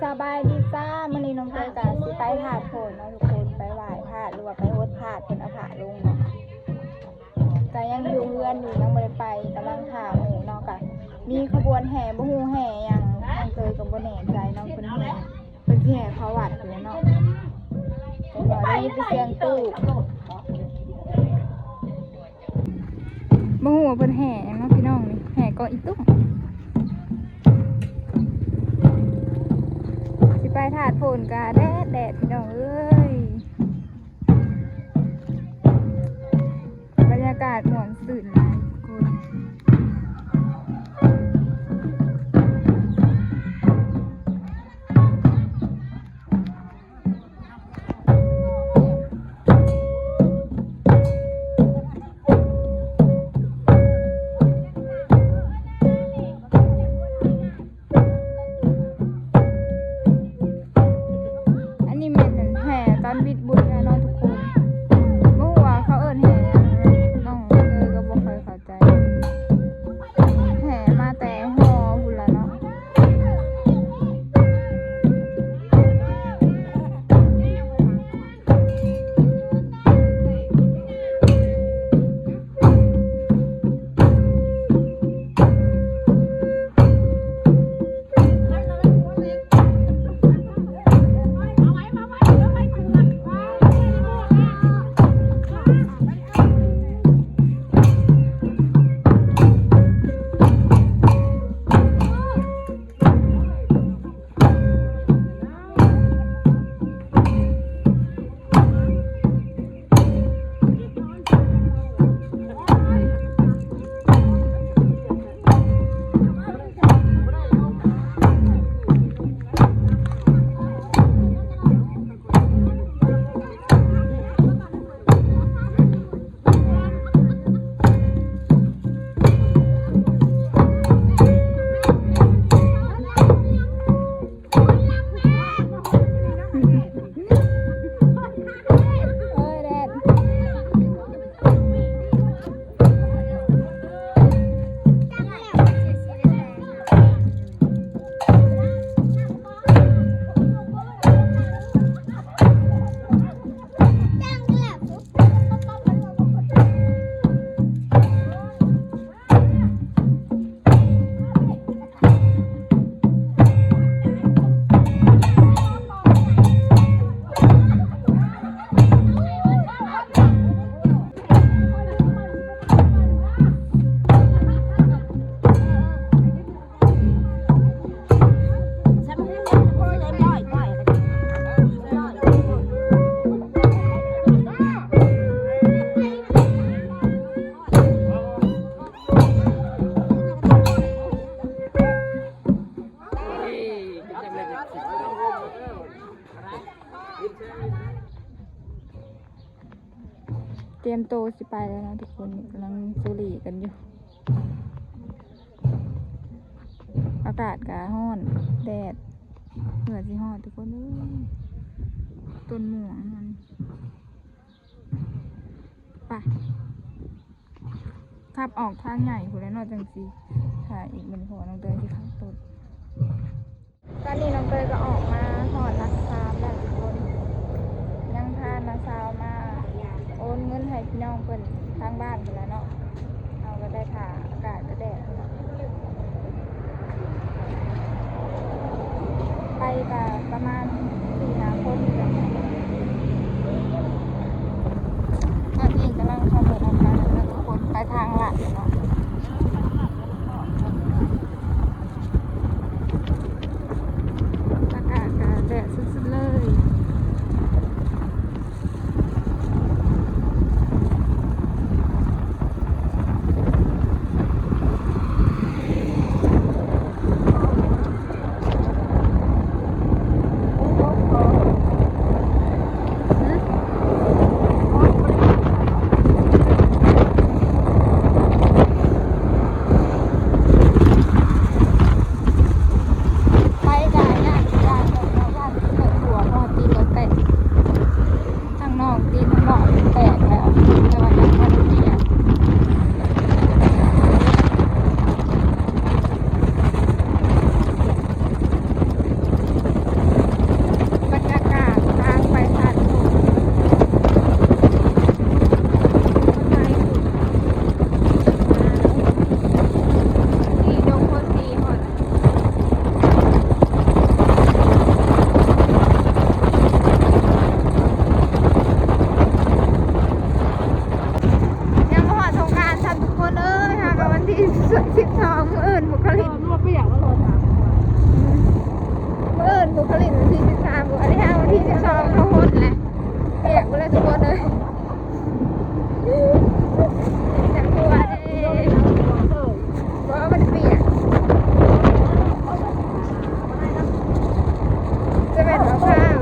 สบายดีจ้ามื้อนี้น้องเตยกับสิไปถาดโผล่เนาะทุกคนไปไหว้พระหรือว่าไปโอดถาดเป็นเอาผาลงเนาะก็ยังอยู่เพื่อนอยู่ยังไม่ได้ไปกำลังถามหมูเนาะกะมีขบวนแห่บ่ฮู้แห่หยังน้องเตยก็บ่แน่ใจเนาะเพิ่นแห่เขาวัดอยู่เนาะจังหวะนี้ไปเสียงตู้บ่ฮู้ว่าเพิ่นแห่หยังเนาะพี่น้องนี่แห่ก็อีตุ้มไปถาดโผล่กาแดดพี่น้องเอ้ยบรรยากาศหม่วนสื่นหลายคนตอนบิดบุญนะน้องทุกคนเมื่อวานเขาเอิ้นแห่น้องเลยก็บอกเคยเข้าใจแห่มาแต่หอบุญละเนาะเตรียมโตสิไปแล้วนะทุกคนกำลังสูรีกันอยู่อากาศกะร้อนแดดเหงื่อสิฮ้อนทุกคนต้นหม่วงมันไปขับออกทางใหญ่ผู้ใดนอกจังสีถ่ายอีกมันพอน้องเตยที่ขับต้นตอนนี้น้องเตยก็ออกมาหอดรักษาแล้วทุกคนยังพานาซาวมาโอนเงินให้พี่น้องเพิ่นทางบ้านไปแล้วเนาะเอาก็ได้ผ่าอากาศก็แดดไปกับประมาณ4-5 คนแบบนี้ตอนนี้กำลังเข้าเปิดอาการแล้วทุกคนไปทางหลักเนาะอากาศก็แดดสุดๆเลย บุคลิกวันที่13บุคลิกวันที่12เขาหดแหละเปียกไปเลยทุกคนเลยจังตัวเลยบอกว่ามันเปียกจะเป็นมะพร้าว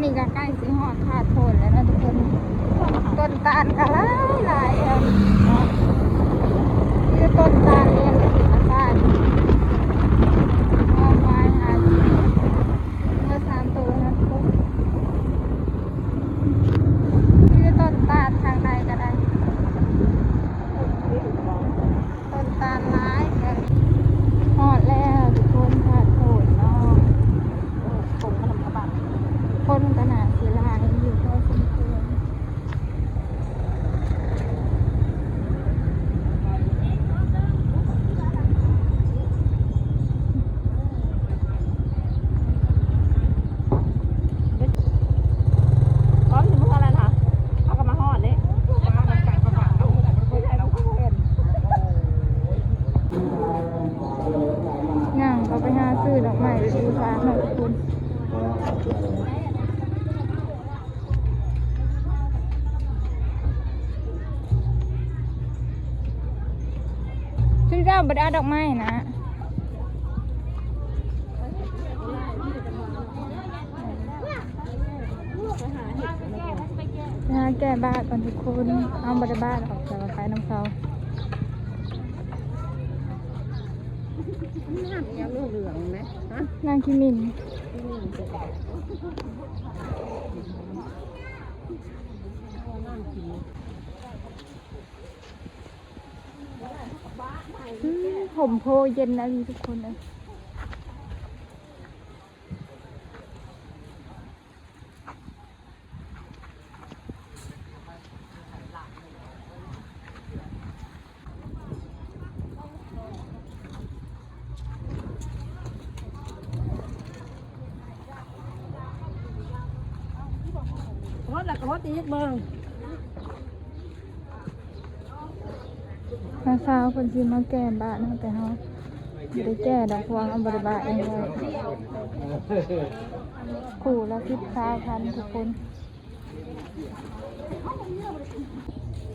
นี่ก็ใกล้สิหอดขาดโผล่แล้วนะทุกคนต้นตาลก็หลายนี่ต้นตาลเรียนศิลปะมองไม้หาเมื่อ3 ตัวนะทุกคนนี่ต้นตาลทางใดก็ได้ต้นตาลหลายหอดแล้วทุกคนขาดโผล่เนาะคนขนาดสีลายอยู่พอสมควรพร้อมถึงเมื่อไรคะเขาก็มาหอดเลยย่างเขาไปหาซื้อดอกไม้บูชาให้ทุกคนซึ่งเจ้าบัดดอกไม้นะแก้บ้านก่อนทุกคนเอาบัดบ้านออกจากไฟน้ำเขายังเหลืองไหมนางคิมินผมโพเย็นนะทุกคนเลยรถหลักรถอีกเมืองน้าสาวคนที่มาแก้บ้านนะแต่เขาไม่ได้แก้ดอกวางเอาบริบาเองเลยขู่แล้ว10,000ทุกคน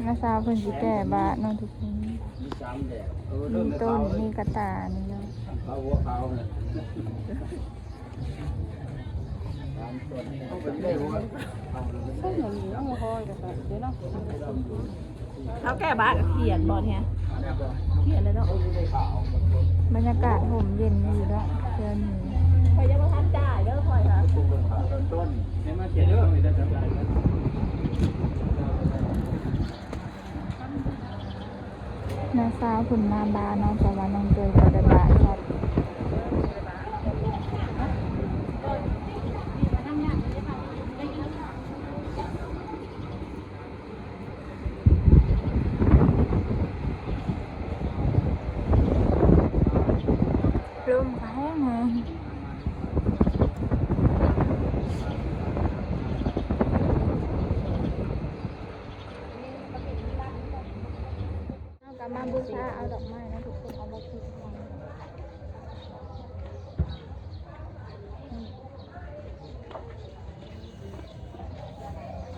น้าสาวคนที่แก้บ้านนะทุกคนมีต้นมีกระตานี่เลยเขาแก้บ้านเขียนบอลเนี่ย เขียนเลยเนาะ บรรยากาศห่มเย็นอยู่ด้วยเพื่อนหนู คอยยังมาทันจ่ายเด้อคอยค่ะ ต้นเนี่ยมาเขียนเรื่องไม่ได้ทำลายนะ นาซาวผุนมาบาน้องสวรรค์น้องเตยกระบาครับร่มก็แห้งเลยเอากลับมาบูชาเอาดอกไม้นะทุกคนเอามาคิด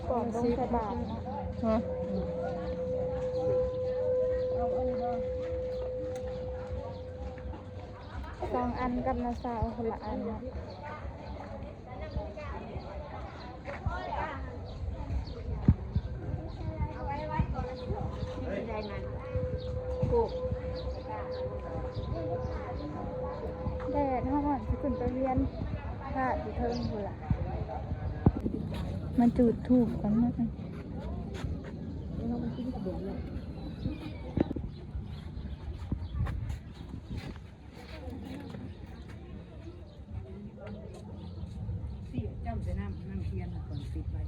ก่อนลงสบายนะ 2 อันกับนาซาวคนละอันนะแดดห้อนที่ขึ้นไปเรียนพาดอยู่เทิงคนละมันจุดถูกกันมากเลย เจ้าจะน้ำเทียนก่อนปิดไว้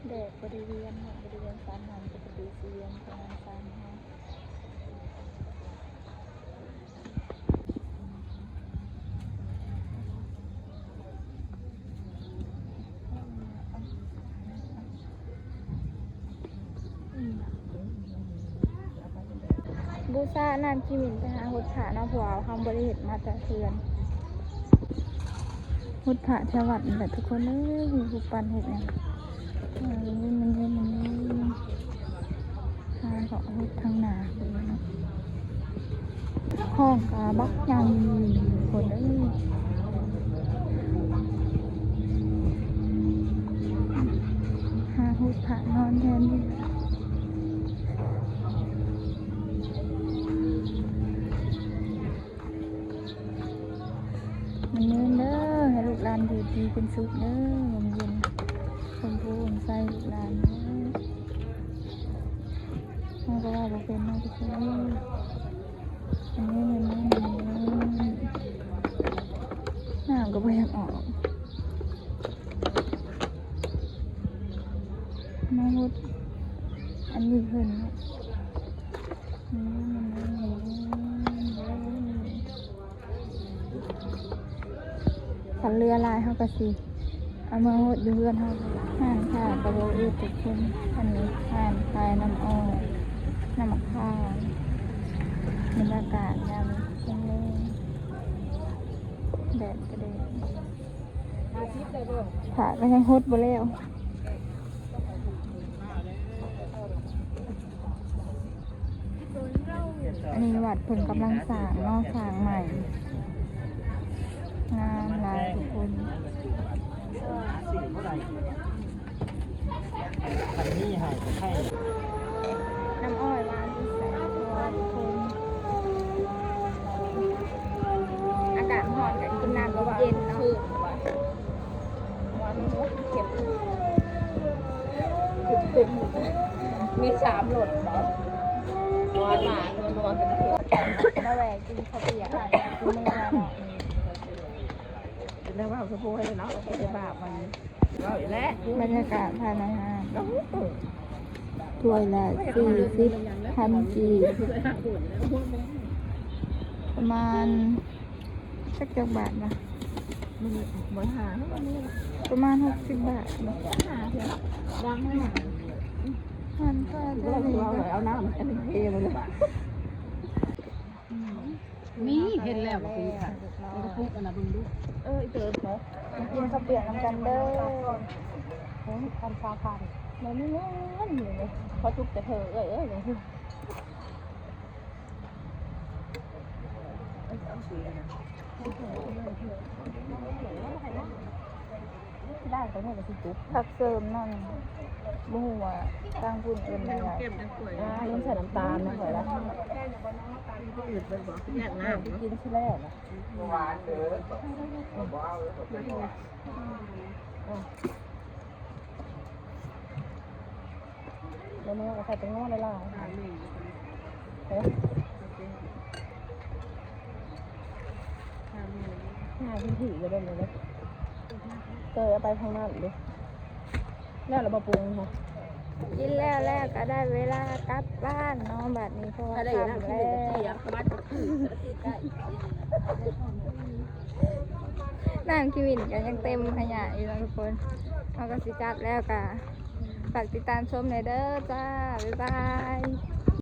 แดดบริเวณสามหันปกติสี่เหลี่ยมประมาณ3 หันบูชาน้ำชีวินไปหาหุดผาหน้าผัวทำบริเหตุมาแต่เทือนหุดผาแถววัดนี่แหละทุกคนเอ้ยหุบปันเห็ดเนี่ยมันทางของหุดทางหนาเลยเนาะห้องกาบักยังคนเอ้ยหาหุดผานอนแทนนี่มันเงินเด้อให้ลูกหลานอยู่ดีเป็นสุขเด้อลมเย็นชมพูลมใสลูกหลานเด้อน้องก็ว่าบ่เป็นน้องทุกคนอันนี้น้ำก็บ่อยากออกมาหดอันนี้เพิ่นขันเรือลายเขาก็สิเอามาหดอยู่เพื่อนเขาห่านค่ะกระโดดอีกทุกคนอันนี้ห่านคลายน้ำอ้อยน้ำมะพร้าวบรรยากาศยามเย็นแดดกระเด็นผ่าก็ยังหดบ่แล้วอันนี้วัดผลกำลังสร้างนอกสร้างใหม่งามหลายทุกคน อันนี้ให้ให้ น้ำอ้อยร้านที่ใส่ตัวทุกคนอากาศร้อนกับกินน้ำก็เย็นเนาะ มี3 โหลดเนาะนอนหมานอนกันเถอะ มาแหวกกินข้าวเปียกกินไม่ได้เนาะ แล้วว่าเขาพูดให้เนาะไม่ได้บาปมันก็อีกแล้ว บรรยากาศภายในห้างทุ ถ้วยละ40,000 กีบประมาณสักจักบาทนะ บ่หาวันนี้ ประมาณ60 บาทเนาะ หาเถอะดังไหม หันค่าเท่า เรา นี้ เอาน้ำอันนี้เทมาเลยมีเห็นแล้วก็คือค่ะมันก็พุกอันน่ะเบิ่งดูอีเติร์ดเนาะ กินข้าวเปียกน้ำกันเด้อ 1,000-2,000มันไม่เงินอยู่เลยเขาทุกแต่เธออย่างที่ได้เขาเนี่ยก็สิจุ๊บ ผักเสริมนั่นบ่ฮู้ว่าตั้งพุ่นเอิ้นว่าหยัง เริ่มใส่น้ำตาลนะข่อยละกินที่แรกอ่ะแล้วมันก็ใส่ตรงนู้นเลยล่ะเฮ้ยหาที่ถือก็ได้เลยเตยเอาไปข้างหน้าเลยแล้วเรามาปรุงค่ะ กินแล้วก็ได้เวลากลับบ้านเนาะบัดนี้เพราะว่าค่ำแล้วน้ำคิวินก็ยังเต็มขยะอยู่นะทุกคนเราก็สิกลับแล้วก็ฝากติดตามชมหน่อยเด้อจ้าบ๊ายบาย